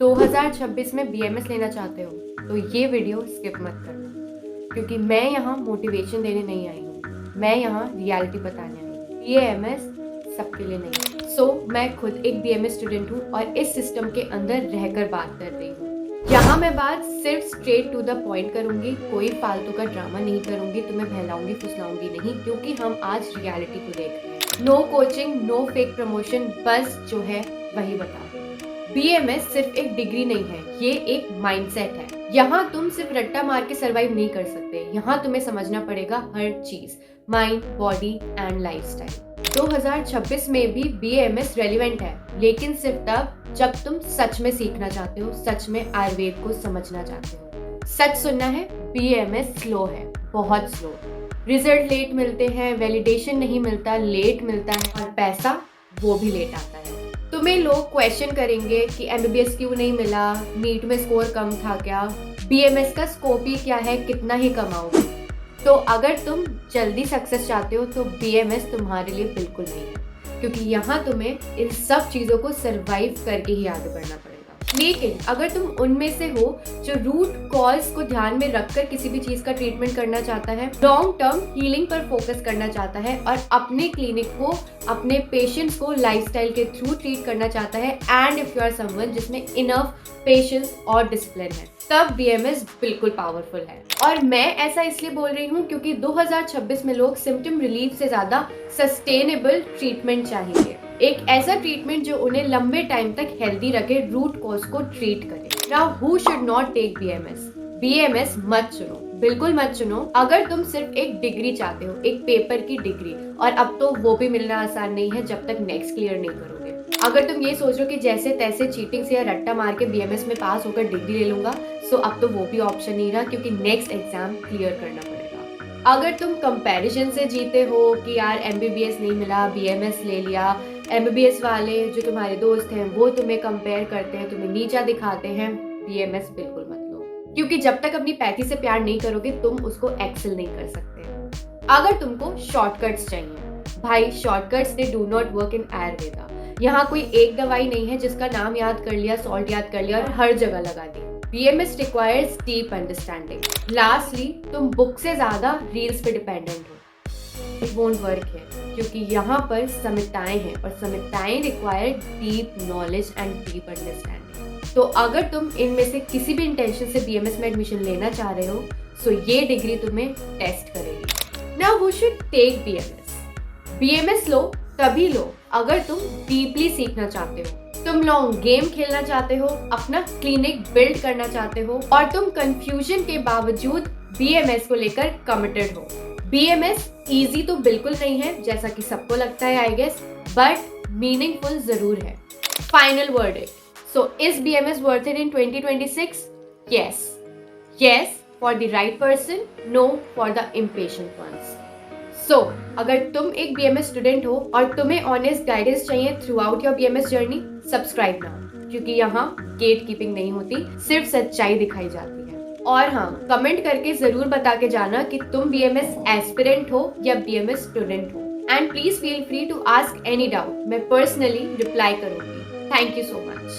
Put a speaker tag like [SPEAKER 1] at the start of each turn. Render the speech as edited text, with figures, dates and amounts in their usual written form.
[SPEAKER 1] 2026 में बीएमएस लेना चाहते हो तो ये वीडियो स्किप मत करना, क्योंकि मैं यहाँ मोटिवेशन देने नहीं आई हूँ, मैं यहाँ रियलिटी बताने आई हूँ। बीएमएस सबके लिए नहीं है। मैं खुद एक बीएमएस स्टूडेंट हूँ और इस सिस्टम के अंदर रहकर बात कर रही हूँ। यहाँ मैं बात सिर्फ स्ट्रेट टू द पॉइंट करूंगी, कोई फालतू का ड्रामा नहीं करूंगी, तुम्हें बहलाऊंगी फुसलाऊंगी नहीं, क्योंकि हम आज रियलिटी को देख रहे हैं। No coaching, no fake promotion, बस जो है वही बता। बीएमएस सिर्फ एक डिग्री नहीं है, ये एक माइंडसेट है। यहाँ तुम सिर्फ रट्टा मार के सर्वाइव नहीं कर सकते, यहाँ तुम्हें समझना पड़ेगा हर चीज, माइंड, बॉडी एंड लाइफस्टाइल। 2026 में भी बीएमएस रेलिवेंट है, लेकिन सिर्फ तब जब तुम सच में सीखना चाहते हो, सच में आयुर्वेद को समझना चाहते हो। सच सुनना है, बीएमएस स्लो है, बहुत स्लो। रिजल्ट लेट मिलते हैं, वैलिडेशन नहीं मिलता, लेट मिलता है, और पैसा वो भी लेट आता है। तुम्हें लोग क्वेश्चन करेंगे कि एमबीबीएस क्यों नहीं मिला, नीट में स्कोर कम था क्या, बीएमएस का स्कोप ही क्या है, कितना ही कमाओगे। तो अगर तुम जल्दी सक्सेस चाहते हो तो बीएमएस तुम्हारे लिए बिल्कुल नहीं है, क्योंकि यहाँ तुम्हें इन सब चीजों को सरवाइव करके ही आगे बढ़ना पड़ेगा। लेकिन अगर तुम उनमें से हो जो रूट कॉज को ध्यान में रखकर किसी भी चीज का ट्रीटमेंट करना चाहता है, लॉन्ग टर्म हीलिंग पर फोकस करना चाहता है और अपने क्लिनिक को, अपने पेशेंट्स को लाइफस्टाइल के थ्रू ट्रीट करना चाहता है, and if you are someone जिसमें इनफ पेशेंस और डिसिप्लिन है, तब बीएमएस बिल्कुल पावरफुल है। और मैं ऐसा इसलिए बोल रही हूँ क्योंकि 2026 में लोग सिम्टम रिलीफ से ज्यादा सस्टेनेबल ट्रीटमेंट चाहेंगे, एक ऐसा ट्रीटमेंट जो उन्हें लंबे टाइम तक हेल्दी रखे, रूट कॉज को ट्रीट करे। Now who should not take BMS? BMS मत चुनो, बिल्कुल मत चुनो अगर तुम सिर्फ एक डिग्री चाहते हो, एक पेपर की डिग्री, और अब तो वो भी मिलना आसान नहीं है जब तक नेक्स्ट क्लियर नहीं करोगे। अगर तुम ये सोच रहे हो कि जैसे तैसे चीटिंग से या रट्टा मार के बीएमएस में पास होकर डिग्री ले लूंगा, सो अब तो वो भी ऑप्शन नहीं रहा, क्योंकि नेक्स्ट एग्जाम क्लियर करना पड़ेगा। अगर तुम कंपैरिजन से जीते हो कि यार एमबीबीएस नहीं मिला, बीएमएस ले लिया, एमबीबीएस वाले जो तुम्हारे दोस्त हैं वो तुम्हें कंपेयर करते हैं, तुम्हें नीचा दिखाते हैं, बीएमएस बिल्कुल मत लो, क्योंकि जब तक अपनी पैथी से प्यार नहीं करोगे तुम उसको एक्सेल नहीं कर सकते। अगर तुमको शॉर्टकट्स चाहिए, भाई shortcuts they do not work in Ayurveda. यहाँ कोई एक दवाई नहीं है जिसका नाम याद कर लिया, सॉल्ट याद कर लिया और हर जगह लगा दी। BMS requires deep understanding. Lastly, तुम बुक से ज्यादा रील्स पे डिपेंडेंट हो, इट वोंट वर्क है, क्योंकि यहाँ पर संहिताएं हैं और संहिताएं require deep knowledge and deep understanding. तो अगर तुम इनमें से किसी भी इंटेंशन से बीएमएस में एडमिशन लेना चाह रहे हो, सो ये डिग्री तुम्हें टेस्ट करेगी। Now who should take BMS? BMS लो तभी लो अगर तुम डीपली सीखना चाहते हो, तुम लॉन्ग गेम खेलना चाहते हो, अपना क्लिनिक बिल्ड करना चाहते हो, और तुम कंफ्यूजन के बावजूद बीएमएस को लेकर कमिटेड हो। बीएमएस इजी तो बिल्कुल नहीं है जैसा कि सबको लगता है आई गेस, बट मीनिंगफुल जरूर है। Final verdict, so is BMS worth it in 2026? Yes, yes for the right person, no for the impatient ones. So अगर तुम एक बीएमएस स्टूडेंट हो और तुम्हें ऑनेस्ट गाइडेंस चाहिए throughout your BMS journey, subscribe now, क्योंकि यहाँ gate keeping नहीं होती, सिर्फ सच्चाई दिखाई जाती है। और हाँ, कमेंट करके जरूर बता के जाना कि तुम बीएमएस एस्पिरेंट हो या बीएमएस स्टूडेंट हो, and please feel free to ask any doubt, मैं पर्सनली रिप्लाई करूंगी। Thank you so much.